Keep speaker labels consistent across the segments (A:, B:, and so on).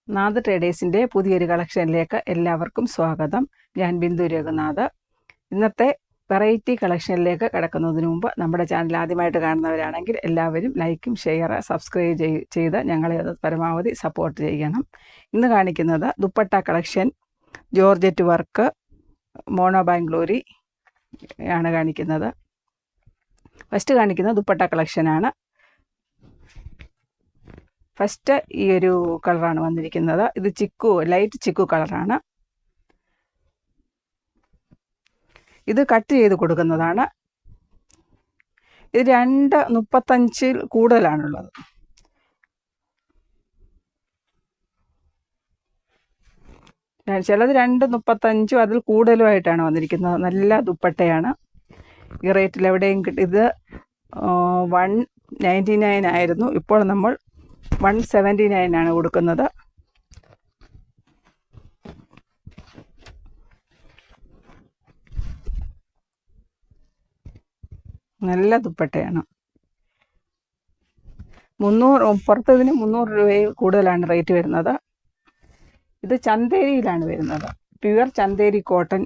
A: നാഥ് ട്രേഡേഴ്സിൻ്റെ പുതിയൊരു കളക്ഷനിലേക്ക് എല്ലാവർക്കും സ്വാഗതം. ഞാൻ ബിന്ദു രഘുനാഥ്. ഇന്നത്തെ വെറൈറ്റി കളക്ഷനിലേക്ക് കിടക്കുന്നതിന് മുമ്പ് നമ്മുടെ ചാനൽ ആദ്യമായിട്ട് കാണുന്നവരാണെങ്കിൽ എല്ലാവരും ലൈക്കും ഷെയർ സബ്സ്ക്രൈബ് ചെയ്ത് ഞങ്ങളെ പരമാവധി സപ്പോർട്ട് ചെയ്യണം. ഇന്ന് കാണിക്കുന്നത് dupatta collection, georgette work, mono Bangalori ആണ് കാണിക്കുന്നത്. ഫസ്റ്റ് കാണിക്കുന്നത് ദുപ്പട്ട കളക്ഷനാണ്. ഫസ്റ്റ് ഈ ഒരു കളറാണ് വന്നിരിക്കുന്നത്. ഇത് ലൈറ്റ് ചിക്കു കളറാണ്. ഇത് കട്ട് ചെയ്ത് കൊടുക്കുന്നതാണ്. ഇത് 2.35 കൂടുതലാണുള്ളത്. ചിലത് 2.35 അതിൽ കൂടുതലുമായിട്ടാണ് വന്നിരിക്കുന്നത്. നല്ല ദുപ്പട്ടയാണ്. ഈ റേറ്റിൽ എവിടെയും കിട്ടും. ഇത് 199 ആയിരുന്നു. ഇപ്പോൾ നമ്മൾ 179 ആണ് കൊടുക്കുന്നത്. നല്ല ദുപ്പട്ടയാണ്. 300 പുറത്തതിന് 300 രൂപയിൽ കൂടുതലാണ് റേറ്റ് വരുന്നത്. ഇത് ചന്തേരിയിലാണ് വരുന്നത്. പ്യുവർ ചന്തേരി കോട്ടൺ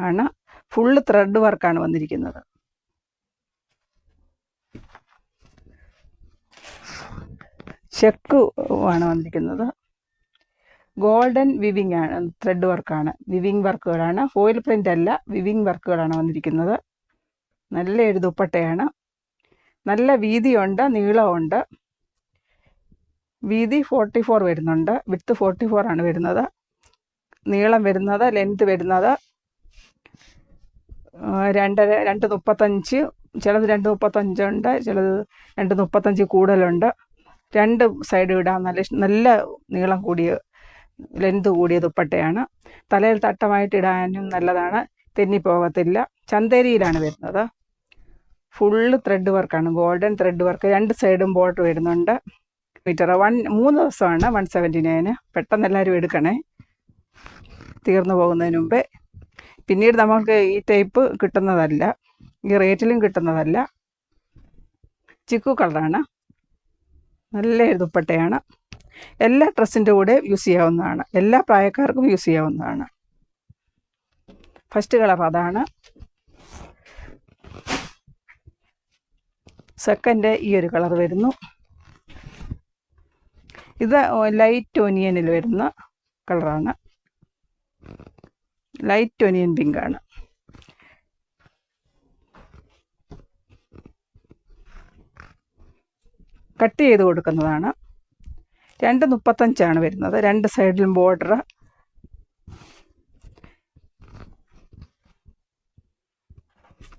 A: ആണ്. ഫുള്ള് ത്രെഡ് വർക്കാണ് വന്നിരിക്കുന്നത്. ചെക്ക് ആണ് വന്നിരിക്കുന്നത്. ഗോൾഡൻ വിവിങ് ആണ്, ത്രെഡ് വർക്കാണ്, വിവിങ് വർക്കുകളാണ്. ഫോയിൽ പ്രിൻ്റ് അല്ല, വിവിങ് വർക്കുകളാണ് വന്നിരിക്കുന്നത്. നല്ല ഒരു ദുപ്പട്ടയാണ്. നല്ല വീതിയുണ്ട്, നീളമുണ്ട്. വീതി 44 വരുന്നുണ്ട്, വിഡ്ത്ത് 44 ആണ് വരുന്നത്. നീളം വരുന്നത്, ലെങ്ത് വരുന്നത് 2.35, ചിലത് 2.35 ഉണ്ട്, ചിലത് 2.35 കൂടുതലുണ്ട്. രണ്ട് സൈഡ് ഇടാൻ നല്ല നീളം കൂടിയ ലെങ്ത് കൂടിയ ദുപ്പട്ടയാണ്. തലയിൽ തട്ടമായിട്ട് ഇടാനും നല്ലതാണ്, തെന്നിപ്പോകത്തില്ല. ചന്തേരിയിലാണ് വരുന്നത്. ഫുള്ള് ത്രെഡ് വർക്കാണ്, ഗോൾഡൻ ത്രെഡ് വർക്ക്. രണ്ട് സൈഡും ബോർഡർ വരുന്നുണ്ട്. മീറ്റർ 3 ദിവസമാണ് 179. പെട്ടെന്ന് എല്ലാവരും എടുക്കണേ, തീർന്നു പോകുന്നതിന് മുമ്പേ. പിന്നീട് നമുക്ക് ഈ ടൈപ്പ് കിട്ടുന്നതല്ല, ഈ റേറ്റിലും കിട്ടുന്നതല്ല. ചിക്കു കളറാണ്. നല്ല ദുപ്പട്ടയാണ്. എല്ലാ ഡ്രസ്സിൻ്റെ കൂടെ യൂസ് ചെയ്യാവുന്നതാണ്. എല്ലാ പ്രായക്കാർക്കും യൂസ് ചെയ്യാവുന്നതാണ്. ഫസ്റ്റ് കളർ അതാണ്. സെക്കൻഡ് ഈ ഒരു കളർ വരുന്നു. ഇത് ലൈറ്റ് ഒനിയനിൽ വരുന്ന കളറാണ്. ലൈറ്റ് ഒനിയൻ പിങ്ക് ആണ്. കട്ട് ചെയ്ത് കൊടുക്കുന്നതാണ്. 2.35 വരുന്നത്. രണ്ട് സൈഡിലും ബോർഡർ.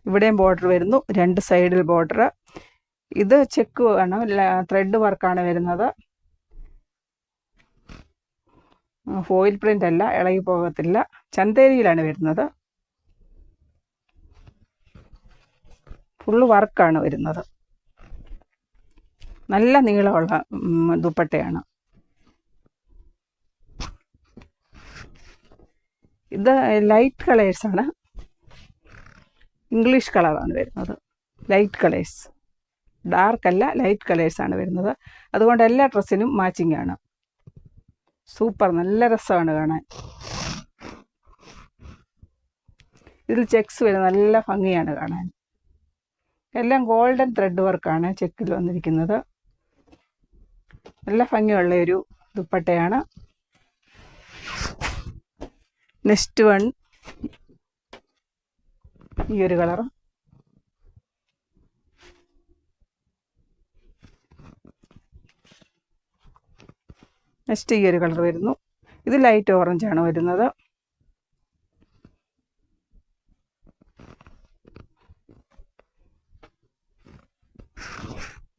A: ഇവിടെയും ബോർഡർ വരുന്നു, രണ്ട് സൈഡിൽ ബോർഡർ. ഇത് ചെക്ക് ആണ്, ത്രെഡ് വർക്കാണ് വരുന്നത്. ഫോയിൽ പ്രിൻ്റ് അല്ല, ഇളകി പോകത്തില്ല. ചന്തേരിയിലാണ് വരുന്നത്. ഫുള്ള് വർക്കാണ് വരുന്നത്. നല്ല നീളമുള്ള ദുപ്പട്ടയാണ്. ഇത് ലൈറ്റ് കളേഴ്സാണ്, ഇംഗ്ലീഷ് കളറാണ് വരുന്നത്. ലൈറ്റ് കളേഴ്സ്, ഡാർക്ക് അല്ല, ലൈറ്റ് കളേഴ്സാണ് വരുന്നത്. അതുകൊണ്ട് എല്ലാ ഡ്രസ്സിനും മാച്ചിങ് ആണ്. സൂപ്പർ, നല്ല രസമാണ് കാണാൻ. ഇതിൽ ചെക്സ് വരും, നല്ല ഭംഗിയാണ് കാണാൻ. എല്ലാം ഗോൾഡൻ ത്രെഡ് വർക്കാണ് ചെക്കിൽ വന്നിരിക്കുന്നത്. നല്ല ഭംഗിയുള്ള ഒരു ദുപ്പട്ടയാണ്. നെക്സ്റ്റ് വൺ ഈ ഒരു കളർ. നെക്സ്റ്റ് ഈ ഒരു കളർ വരുന്നു. ഇത് ലൈറ്റ് ഓറഞ്ച് ആണ് വരുന്നത്.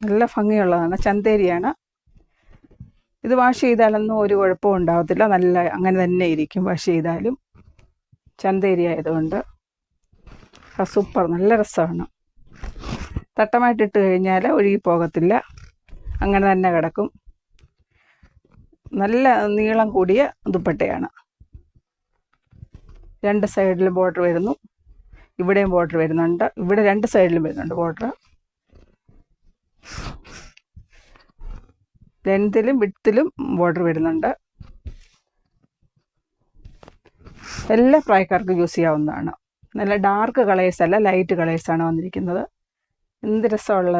A: നല്ല ഭംഗിയുള്ളതാണ്. ചന്തേരിയാണ്. ഇത് വാഷ് ചെയ്താലൊന്നും ഒരു കുഴപ്പവും ഉണ്ടാകത്തില്ല. നല്ല അങ്ങനെ തന്നെ ഇരിക്കും വാഷ് ചെയ്താലും. ചന്തേരി ആയതുകൊണ്ട് സൂപ്പർ, നല്ല രസമാണ്. തട്ടമായിട്ടിട്ട് കഴിഞ്ഞാൽ ഒഴുകി പോകത്തില്ല, അങ്ങനെ തന്നെ കിടക്കും. നല്ല നീളം കൂടിയ ദുപ്പട്ടയാണ്. രണ്ട് സൈഡിലും ബോർഡർ വരുന്നു. ഇവിടെയും ബോർഡർ വരുന്നുണ്ട്. ഇവിടെ രണ്ട് സൈഡിലും വരുന്നുണ്ട് ബോർഡർ. ലെങ്തിലും വിഡ്ത്തിലും ബോർഡർ വരുന്നുണ്ട്. എല്ലാ പ്രായക്കാർക്കും യൂസ് ചെയ്യാവുന്നതാണ്. നല്ല ഡാർക്ക് കളേഴ്സ് അല്ല, ലൈറ്റ് കളേഴ്സാണ് വന്നിരിക്കുന്നത്. എന്ത് രസമുള്ള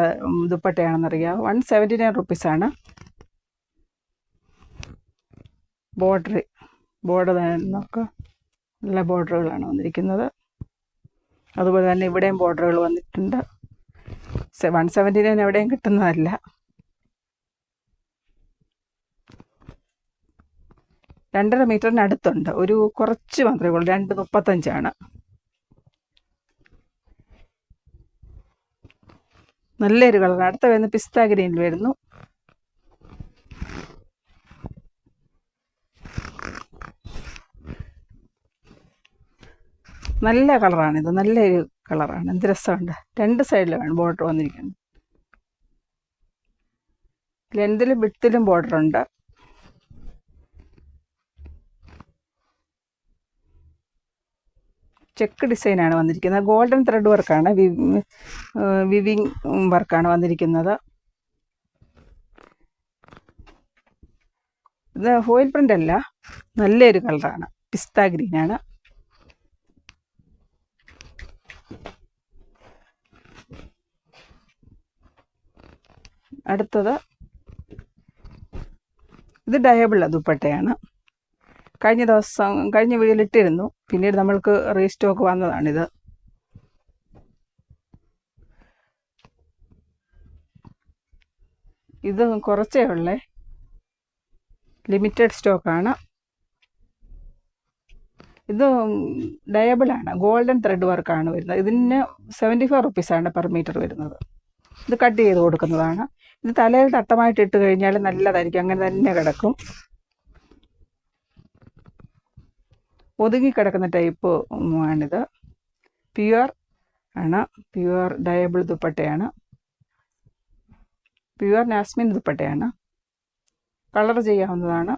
A: ദുപ്പട്ടയാണെന്നറിയാമോ. 179 റുപ്പീസാണ്. ബോർഡർ നോക്കുക, നല്ല ബോർഡറുകളാണ് വന്നിരിക്കുന്നത്. അതുപോലെ തന്നെ ഇവിടെയും ബോർഡറുകൾ വന്നിട്ടുണ്ട്. 179 എവിടെയും കിട്ടുന്നതല്ല. 2.5 മീറ്ററിന് അടുത്തുണ്ട്. ഒരു കുറച്ച് മാത്രമേ ഉള്ളൂ. 2.35 നല്ലൊരു കളർ. അടുത്ത വരുന്ന പിസ്ത ഗ്രീനിൽ വരുന്നു. നല്ല കളറാണിത്, നല്ലൊരു കളറാണ്. എന്ത് രസമുണ്ട്. 2 സൈഡിലാണ് ബോർഡർ വന്നിരിക്കുന്നത്. ലെന്തിലും വിഡ്ത്തിലും ബോർഡറുണ്ട്. ചെക്ക് ഡിസൈനാണ് വന്നിരിക്കുന്നത്. ഗോൾഡൻ ത്രെഡ് വർക്കാണ്, വിവിങ് വർക്കാണ് വന്നിരിക്കുന്നത്. ഇത് ഫോയിൽ പ്രിൻ്റ് അല്ല, നല്ലൊരു കളറാണ്. പിസ്ത ഗ്രീനാണ്. അടുത്തത് ഇത് ഡയബിൾ ദുപ്പട്ടയാണ്. കഴിഞ്ഞ വീഡിയോയിൽ ഇട്ടിരുന്നു. പിന്നീട് നമ്മൾക്ക് റീസ്റ്റോക്ക് വന്നതാണിത്. ഇത് കുറച്ചേ ഉള്ളേ, ലിമിറ്റഡ് സ്റ്റോക്കാണ്. ഇത് ഡയബിളാണ്, ഗോൾഡൻ ത്രെഡ് വർക്കാണ് വരുന്നത്. ഇതിന് 75 റുപ്പീസാണ് പെർ മീറ്റർ വരുന്നത്. ഇത് കട്ട് ചെയ്ത് കൊടുക്കുന്നതാണ്. ഇത് തലയിൽ തട്ടമായിട്ട് ഇട്ട് കഴിഞ്ഞാൽ നല്ലതായിരിക്കും, അങ്ങനെ തന്നെ കിടക്കും. ഒതുങ്ങിക്കിടക്കുന്ന ടൈപ്പ് ആണിത്. പ്യുവർ ആണ്, പ്യുവർ ഡയബിൾ ദുപ്പട്ടയാണ്. പ്യുവർ നാസ്മിൻ ദുപ്പട്ടയാണ്. കളർ ചെയ്യാവുന്നതാണ്.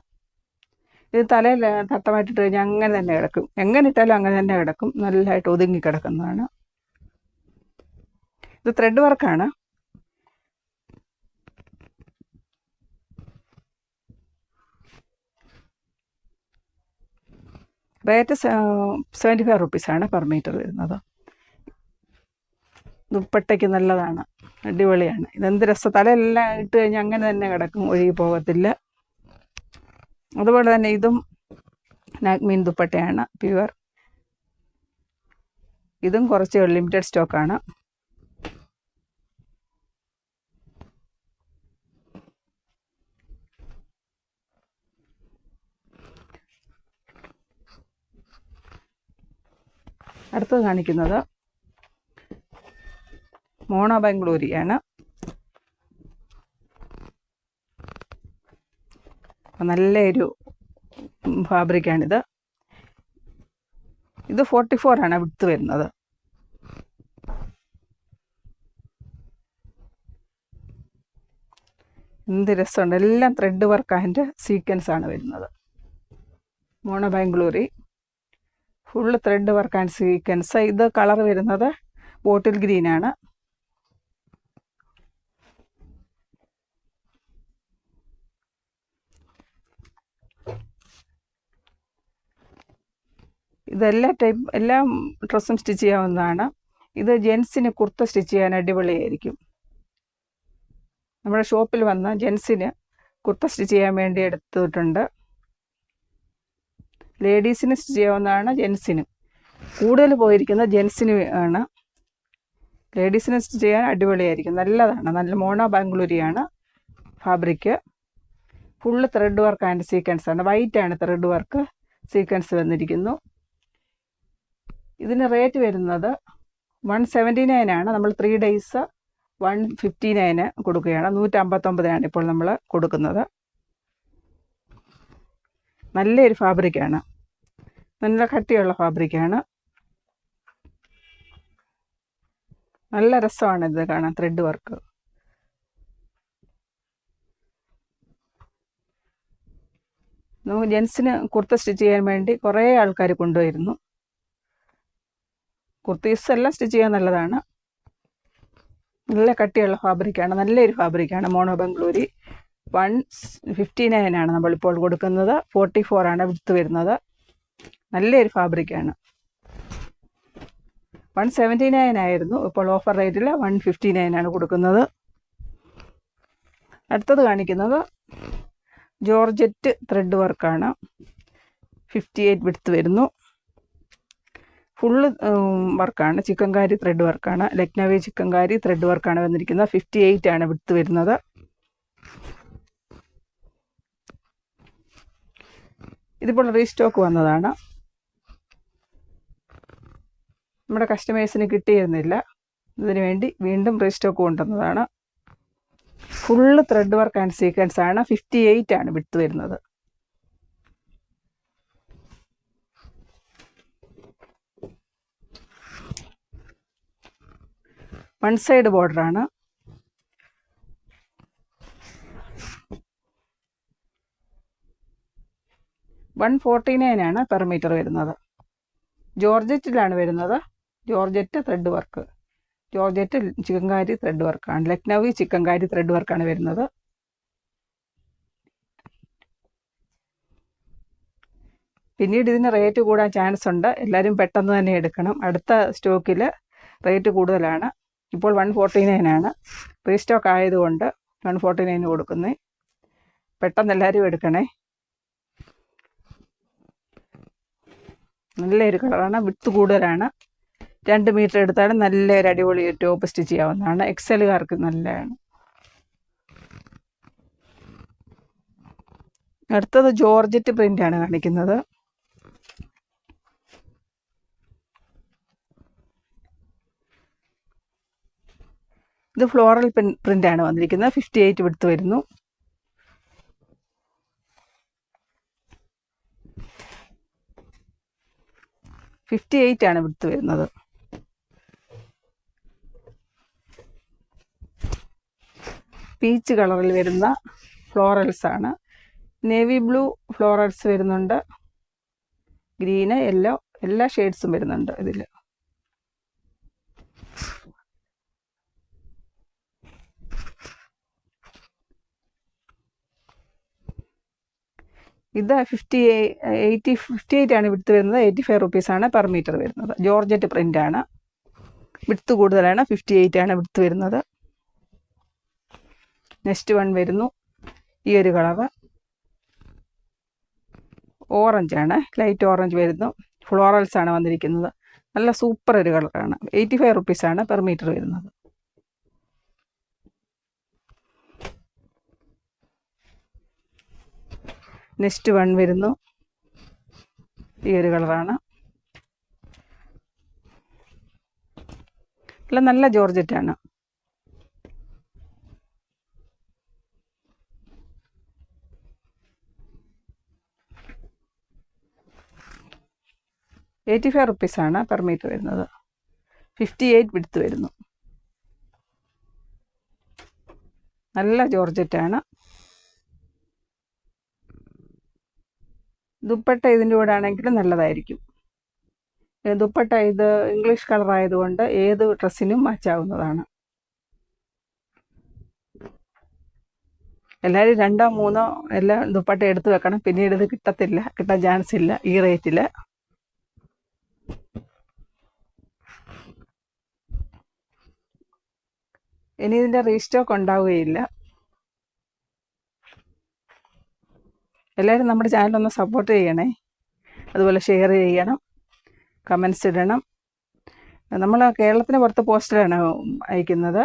A: ഇത് തലയിൽ തട്ടമായിട്ടിട്ട് കഴിഞ്ഞാൽ അങ്ങനെ തന്നെ കിടക്കും. എങ്ങനെ ഇട്ടാലും അങ്ങനെ തന്നെ കിടക്കും. നല്ലതായിട്ട് ഒതുങ്ങിക്കിടക്കുന്നതാണ്. ഇത് ത്രെഡ് വർക്കാണ്. റേറ്റ് 75 റുപ്പീസാണ് പെർ മീറ്റർ വരുന്നത്. ദുപ്പട്ടയ്ക്ക് നല്ലതാണ്, അടിപൊളിയാണ്. ഇതെന്ത് രസം. തലയെല്ലാം ഇട്ട് കഴിഞ്ഞാൽ അങ്ങനെ തന്നെ കിടക്കും, ഒഴുകി പോകത്തില്ല. അതുപോലെ തന്നെ ഇതും നാഗ്മീൻ ദുപ്പട്ടയാണ്, പ്യുവർ. ഇതും കുറച്ച് ലിമിറ്റഡ് സ്റ്റോക്കാണ്. അടുത്തത് കാണിക്കുന്നത് മോണ ബാംഗ്ലൂരിയാണ്. നല്ലൊരു ഫാബ്രിക്കാണിത്. ഇത് 44 വിഡ്ത്ത് വരുന്നത്. എന്ത് രസമുണ്ട്. എല്ലാം ത്രെഡ് വർക്ക് ആൻഡ് സീക്വൻസ് ആണ് വരുന്നത്. Mono Bangalori full thread work and sequence. ഇത് കളർ വരുന്നത് ബോട്ടിൽ ഗ്രീനാണ്. എല്ലാ ഡ്രസ്സും സ്റ്റിച്ച് ചെയ്യാവുന്നതാണ്. ഇത് ജെൻസിന് കുർത്ത സ്റ്റിച്ച് ചെയ്യാൻ അടിപൊളിയായിരിക്കും. നമ്മുടെ ഷോപ്പിൽ വന്ന ജെൻസിന് കുർത്ത സ്റ്റിച്ച് ചെയ്യാൻ വേണ്ടി എടുത്തിട്ടുണ്ട്. ലേഡീസിന് സ്റ്റിച്ച് ചെയ്യാവുന്നതാണ്, ജെൻസിനും. കൂടുതൽ പോയിരിക്കുന്നത് ജെൻസിന് ആണ്. ലേഡീസിന് സ്റ്റിച്ച് ചെയ്യാൻ അടിപൊളിയായിരിക്കും, നല്ലതാണ്. നല്ല മോണ ബാംഗ്ലൂരിയാണ് fabric. Full thread work and sequence ആണ്. വൈറ്റ് ആണ് ത്രെഡ് വർക്ക്, സീക്വൻസ് വന്നിരിക്കുന്നു. ഇതിന് റേറ്റ് വരുന്നത് 179 ആണ്. നമ്മൾ 3 ഡേയ്സ് 159 കൊടുക്കുകയാണ്. 159 ഇപ്പോൾ നമ്മൾ കൊടുക്കുന്നത്. നല്ലൊരു ഫാബ്രിക്കാണ്, നല്ല കട്ടിയുള്ള ഫാബ്രിക്കാണ്. നല്ല രസമാണ് ഇത് കാണാൻ, ത്രെഡ് വർക്ക്. നമുക്ക് ജെൻസിന് കുർത്ത സ്റ്റിച്ച് ചെയ്യാൻ വേണ്ടി കുറേ ആൾക്കാർ കൊണ്ടുവരുന്നു. കുർത്തീസ് എല്ലാം സ്റ്റിച്ച് ചെയ്യാൻ നല്ലതാണ്. നല്ല കട്ടിയുള്ള ഫാബ്രിക്കാണ്, നല്ലൊരു ഫാബ്രിക്കാണ്. മോണോ ബാംഗ്ലൂരി 159 നമ്മളിപ്പോൾ കൊടുക്കുന്നത്. 44 വിഡ്ത്ത് വരുന്നത്. നല്ലൊരു ഫാബ്രിക്കാണ്. 179 ആയിരുന്നു, ഇപ്പോൾ ഓഫർ റേറ്റിൽ 159 ആണ് കൊടുക്കുന്നത്. അടുത്തത് കാണിക്കുന്നത് ജോർജറ്റ് ത്രെഡ് വർക്കാണ്. 58 വിഡ്ത്ത് വരുന്നു. ഫുള്ള് വർക്കാണ്, ചിക്കൻകാരി ത്രെഡ് വർക്കാണ്. ലക്നവി ചിക്കൻകാരി ത്രെഡ് വർക്കാണ് വന്നിരിക്കുന്നത്. 58 ആണ് വിഡ്ത്ത് വരുന്നത്. ഇതിപ്പോൾ റീസ്റ്റോക്ക് വന്നതാണ്. നമ്മുടെ കസ്റ്റമേഴ്സിന് കിട്ടിയിരുന്നില്ല, ഇതിനു വേണ്ടി വീണ്ടും റീസ്റ്റോക്ക് കൊണ്ടുവന്നതാണ്. Full thread work and sequence ആണ്. 58 ആണ് വിഡ്ത്ത് വരുന്നത്. One side ബോർഡറാണ്. $149 ആണ് പെർ മീറ്റർ വരുന്നത്. ജോർജറ്റിലാണ് വരുന്നത്. Georgette thread work, georgette chikankari thread വർക്കാണ്. ലക്നവി ചിക്കൻകാരി ത്രെഡ് വർക്കാണ് വരുന്നത്. പിന്നീട് ഇതിന് റേറ്റ് കൂടാൻ ചാൻസ് ഉണ്ട്. എല്ലാവരും പെട്ടെന്ന് തന്നെ എടുക്കണം. അടുത്ത സ്റ്റോക്കിൽ റേറ്റ് കൂടുതലാണ്. ഇപ്പോൾ 149 ആണ്. റീസ്റ്റോക്ക് ആയതുകൊണ്ട് 149 കൊടുക്കുന്നത്. പെട്ടെന്ന് എല്ലാവരും എടുക്കണേ. നല്ലൊരു കളറാണ്, വിഡ്ത്ത് കൂടുതലാണ്. 2 മീറ്റർ എടുത്താലും നല്ലൊരു അടിപൊളി ടോപ്പ് സ്റ്റിച്ച് ചെയ്യാവുന്നതാണ്. എക്സലുകാർക്ക് നല്ലതാണ്. അടുത്തത് ജോർജറ്റ് പ്രിൻ്റ് ആണ് കാണിക്കുന്നത്. ഇത് ഫ്ലോറൽ പ്രിൻ്റ് ആണ് വന്നിരിക്കുന്നത്. 58 വിഡ്ത്ത് വരുന്നു. ആണ് വിഡ്ത്ത് വരുന്നത്. പീച്ച് കളറിൽ വരുന്ന ഫ്ലോറൽസ് ആണ്. നേവി ബ്ലൂ ഫ്ലോറൽസ് വരുന്നുണ്ട്. ഗ്രീന്, യെല്ലോ എല്ലാ ഷെയ്ഡ്സും വരുന്നുണ്ട് ഇതിൽ. ഇത് 58 ആണ് വിഡ്ത്ത് വരുന്നത്. 85 റുപ്പീസാണ് പെർ മീറ്റർ വരുന്നത്. ജോർജറ്റ് പ്രിൻ്റ് ആണ്. വിഡ്ത്ത് കൂടുതലാണ്. 58 ആണ് വിഡ്ത്ത് വരുന്നത്. നെക്സ്റ്റ് വൺ വരുന്നു. ഈ ഒരു കളറ് ഓറഞ്ച് ആണ്, ലൈറ്റ് ഓറഞ്ച് വരുന്നു. ഫ്ലോറൽസ് ആണ് വന്നിരിക്കുന്നത്. നല്ല സൂപ്പർ ഒരു കളറാണ്. 85 റുപ്പീസാണ് പെർ മീറ്റർ വരുന്നത്. നെക്സ്റ്റ് വൺ വരുന്നു. ഈ ഒരു കളറാണ്. നല്ല ജോർജറ്റാണ്. ₹85 പെർ മീറ്റർ വരുന്നത്. 58 വിഡ്ത്ത് വരുന്നു. നല്ല ജോർജറ്റാണ്. ദുപ്പട്ട ഇതിൻ്റെ കൂടെ ആണെങ്കിലും നല്ലതായിരിക്കും. ദുപ്പട്ട ഇത് ഇംഗ്ലീഷ് കളർ ആയതുകൊണ്ട് ഏത് ഡ്രസ്സിനും മാച്ചാവുന്നതാണ്. എല്ലാവരും 2 3 എല്ലാം ദുപ്പട്ട എടുത്ത് വെക്കണം. പിന്നീട് ഇത് കിട്ടാൻ ചാൻസ് ഇല്ല ഈ റേറ്റിൽ. ഇനി ഇതിൻ്റെ റീസ്റ്റോക്ക് ഉണ്ടാവുകയില്ല. എല്ലാവരും നമ്മുടെ ചാനലൊന്ന് സപ്പോർട്ട് ചെയ്യണേ. അതുപോലെ ഷെയർ ചെയ്യണം, കമൻസ് ഇടണം. നമ്മൾ കേരളത്തിന് പുറത്ത് പോസ്റ്റിലാണ് അയക്കുന്നത്.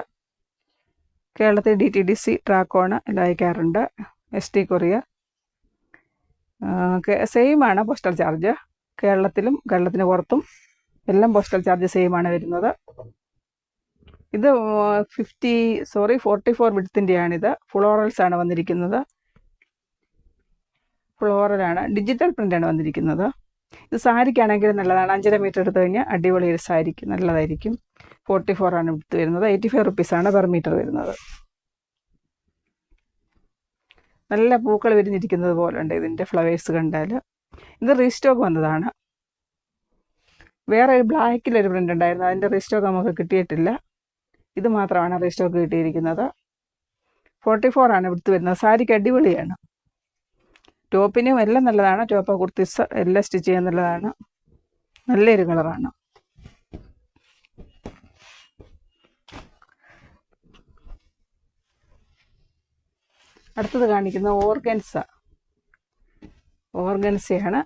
A: കേരളത്തിൽ DTDC, ട്രാക്കോൺ എല്ലാം അയക്കാറുണ്ട്. ST കൊറിയർ സെയിമാണ് പോസ്റ്റൽ ചാർജ്. കേരളത്തിന് പുറത്തും എല്ലാം പോസ്റ്റൽ ചാർജ് സെയിമാണ് വരുന്നത്. ഇത് 44 വിഡ്ത്തിൻ്റെയാണിത്. ഫ്ലോറൽസ് ആണ് വന്നിരിക്കുന്നത്. ഫ്ലോറലാണ്, ഡിജിറ്റൽ പ്രിൻ്റാണ് വന്നിരിക്കുന്നത്. ഇത് സാരിക്കാണെങ്കിൽ നല്ലതാണ്. 5.5 മീറ്റർ എടുത്തു കഴിഞ്ഞാൽ അടിപൊളി ഒരു സാരിക്ക് നല്ലതായിരിക്കും. 44 ആണ് വിഡ്ത്ത് വരുന്നത്. 85 റുപ്പീസാണ് പെർ മീറ്റർ വരുന്നത്. നല്ല പൂക്കൾ വിരിഞ്ഞിരിക്കുന്നത് പോലെ ഉണ്ട് ഇതിൻ്റെ ഫ്ലവേഴ്സ് കണ്ടാൽ. ഇത് റീസ്റ്റോക്ക് വന്നതാണ്. വേറെ ഒരു ബ്ലാക്കിലൊരു പ്രിൻ്റ് ഉണ്ടായിരുന്നു, അതിൻ്റെ റീസ്റ്റോക്ക് നമുക്ക് കിട്ടിയിട്ടില്ല. ഇത് മാത്രമാണ് റീസ്റ്റോക്ക് കിട്ടിയിരിക്കുന്നത്. 44 ആണ് വിഡ്ത്ത് വരുന്നത്. സാരിക്ക് അടിപൊളിയാണ്. ടോപ്പിനും എല്ലാം നല്ലതാണ്. ടോപ്പ് കുർത്തീസ് എല്ലാം സ്റ്റിച്ച് ചെയ്യാൻ നല്ലതാണ്. നല്ലൊരു കളറാണ്. അടുത്തത് കാണിക്കുന്ന ഓർഗൻസയാണ്.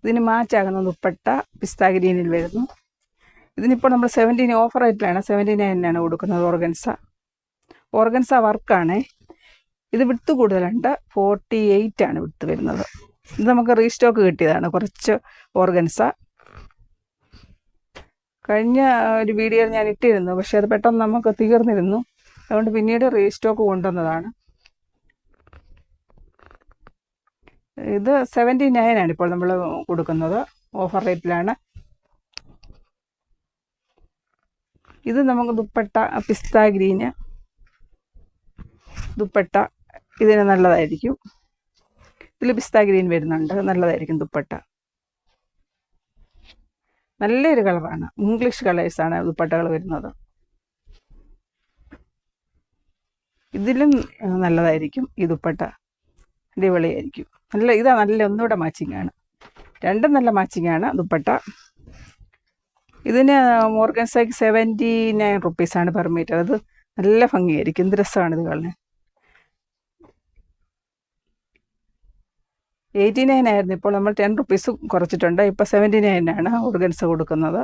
A: ഇതിന് മാച്ചാകുന്ന ദുപ്പട്ട പിസ്ത ഗ്രീനിൽ വരുന്നു. ഇതിനിപ്പോൾ നമ്മൾ 17 ഓഫർ റേറ്റിലാണ്, 79 കൊടുക്കുന്നത്. ഓർഗൻസ വർക്കാണ്. ഇത് വിട്ത് കൂടുതലുണ്ട്, 48 വിട്ത് വരുന്നത്. ഇത് നമുക്ക് റീസ്റ്റോക്ക് കിട്ടിയതാണ് കുറച്ച് ഓർഗൻസ. കഴിഞ്ഞ ഒരു വീഡിയോയിൽ ഞാൻ ഇട്ടിരുന്നു, പക്ഷെ അത് പെട്ടെന്ന് നമുക്ക് തീർന്നിരുന്നു. അതുകൊണ്ട് പിന്നീട് റീസ്റ്റോക്ക് കൊണ്ടുവന്നതാണ്. ഇത് 79 ഇപ്പോൾ നമ്മൾ കൊടുക്കുന്നത്, ഓഫർ റേറ്റിലാണ്. ഇത് നമുക്ക് ദുപ്പട്ട പിസ്ത ഗ്രീന് ദുപ്പട്ട ഇതിന് നല്ലതായിരിക്കും. ഇതിൽ പിസ്ത ഗ്രീൻ വരുന്നുണ്ട്, നല്ലതായിരിക്കും ദുപ്പട്ട. നല്ലൊരു കളറാണ്. ഇംഗ്ലീഷ് കളേഴ്സാണ് ദുപ്പട്ടകൾ വരുന്നത്. ഇതിലും നല്ലതായിരിക്കും ഈ ദുപ്പട്ട, അടിപൊളിയായിരിക്കും. ഇതാ നല്ല ഒന്നുകൂടെ മാച്ചിങ് ആണ്. രണ്ടും നല്ല മാച്ചിങ് ആണ് ദുപ്പട്ട. ഇതിന് ഓർഗൻസയ്ക്ക് 79 റുപ്പീസാണ് പെർ മീറ്റർ. അത് നല്ല ഭംഗിയായിരിക്കും. എന്ത് രസമാണ് ഇത് കാണാൻ. 89 ഇപ്പോൾ നമ്മൾ 10 റുപ്പീസ് കുറച്ചിട്ടുണ്ട്. ഇപ്പോൾ 79 ഓർഗൻസ കൊടുക്കുന്നത്.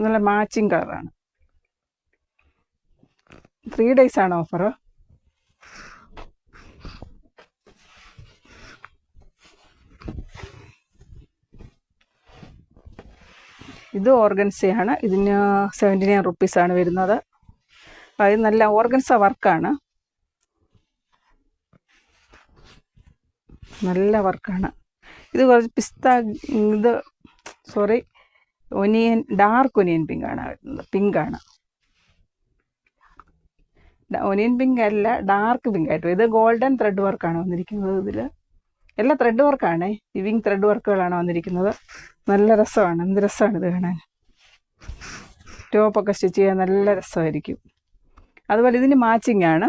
A: നല്ല മാച്ചിങ് കളറാണ്. 3 days ഓഫർ. ഇത് ഓർഗൻസയാണ്. ഇതിന് 79 റുപ്പീസാണ് വരുന്നത്. അത് നല്ല ഓർഗൻസ വർക്കാണ്. നല്ല വർക്കാണ്. ഇത് കുറച്ച് ഡാർക്ക് ഒനിയൻ പിങ്കാണ് വരുന്നത്. പിങ്കാണ്, ഒനിയൻ പിങ്ക് അല്ല, ഡാർക്ക് പിങ്ക് ആയിട്ട്. ഇത് ഗോൾഡൻ ത്രെഡ് വർക്കാണ് വന്നിരിക്കുന്നത്. ഇതിൽ എല്ലാം ത്രെഡ് വർക്കാണ്, വിവിങ് ത്രെഡ് വർക്കുകളാണ് വന്നിരിക്കുന്നത്. നല്ല രസമാണ്. എന്ത് രസമാണ് ഇത് കാണാൻ. ടോപ്പൊക്കെ സ്റ്റിച്ച് ചെയ്യാൻ നല്ല രസമായിരിക്കും. അതുപോലെ ഇതിന് മാച്ചിങ് ആണ്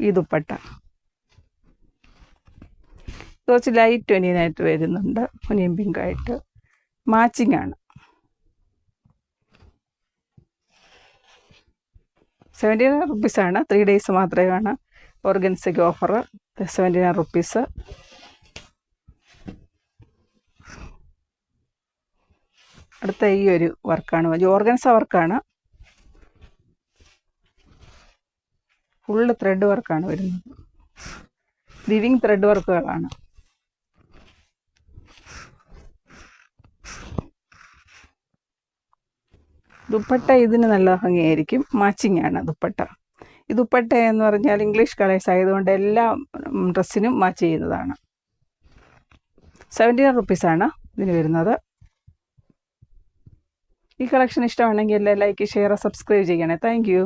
A: ഈ ദുപ്പട്ട. കുറച്ച് ലൈറ്റ് ഒനിയനായിട്ട് വരുന്നുണ്ട്, ഒനിയൻ പിങ്കായിട്ട്. മാച്ചിങ് ആണ്. 79 റുപ്പീസാണ്. 3 days മാത്രമേ കാണാം ഓർഗൻസയ്ക്ക് ഓഫർ. 79 റുപ്പീസ്. അടുത്ത ഈ ഒരു വർക്കാണ്, ഓർഗൻസ വർക്കാണ്. ഫുള്ള് ത്രെഡ് വർക്കാണ് വരുന്നത്. Weaving thread വർക്കുകളാണ്. ദുപ്പട്ട ഇതിന് നല്ല ഭംഗിയായിരിക്കും. മാച്ചിങ് ആണ് ദുപ്പട്ട. ഈ ദുപ്പട്ട എന്ന് പറഞ്ഞാൽ ഇംഗ്ലീഷ് കളേഴ്സ് ആയതുകൊണ്ട് എല്ലാ ഡ്രസ്സിനും മാച്ച് ചെയ്യുന്നതാണ്. 79 റുപ്പീസാണ് ഇതിന് വരുന്നത്. ഈ കളക്ഷൻ ഇഷ്ടമാണെങ്കിൽ ലൈക്ക്, ഷെയർ, സബ്സ്ക്രൈബ് ചെയ്യണേ. Thank you.